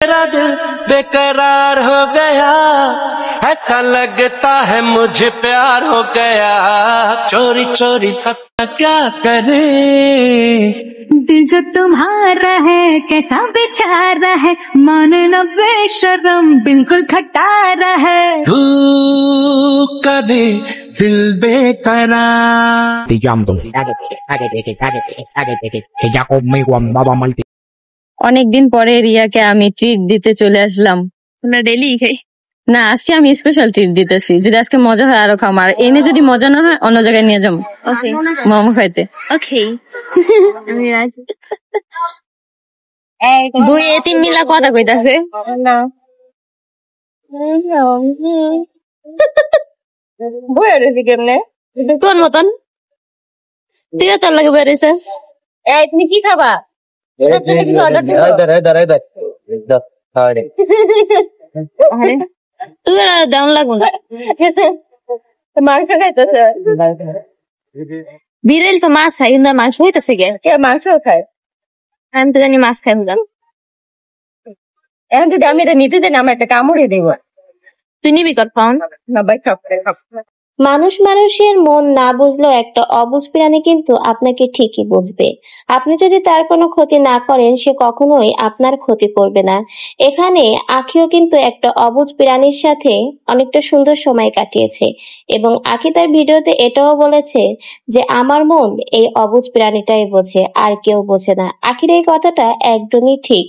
मेरा दिल बेकरार हो गया, ऐसा लगता है मुझे प्यार हो गया, चोरी चोरी सपना क्या करे। दिल जो तुम्हारा है कैसा बेचारा है, माने न बेशरम बिल्कुल खटारा है। तू करे दिल बेकरार। Te llamo. Ella conmigo andaba mal. অনেকদিন পরে রিয়াকে আমি ট্রিট দিতে চলে আসলাম। আমরা ডেলি খাই না, আজকে আমি স্পেশাল ট্রিট দিতেছি। যদি আজকে মজা হয় আরো খাম, আর এনে যদি মজা না হয় অন্য জায়গায় নিয়ে যাবো ওকে মোমো খাইতে। ওকে আমি রাজি। দুই তিন মিলা কথা কইতাছে। বইয়া রয়েছি কেমনে তোর মতন, তুই তোর লাগে বইয়া রয়েছিস। তুমি কি খাবা? তুই আর দাম লাগবো না, মাংস খাইতেছে। বিড়াল তো মাছ খায়, কিন্তু মাংস হইতেছে কে? মাংস খায়, আমি তো জানি মাছ খাই। বুঝলাম, এখন যদি আমি এটা নিতে দেন আমার একটা কামড়ে দেব। তুই নিবি কর পাউন না ভাই? মানুষ মানুষের মন না বুঝলেও একটা অবুঝ প্রাণী কিন্তু আপনাকে ঠিকই বুঝবে। আপনি যদি তার কোনো ক্ষতি না করেন সে কখনোই আপনার ক্ষতি করবে না। এখানে আখিও কিন্তু একটা অবুঝ প্রাণীর সাথে অনেকটা সুন্দর সময় কাটিয়েছে এবং আখি তার ভিডিওতে এটাও বলেছে যে আমার মন এই অবুঝ প্রাণীটাই বোঝে, আর কেউ বোঝে না। আখির এই কথাটা একদমই ঠিক।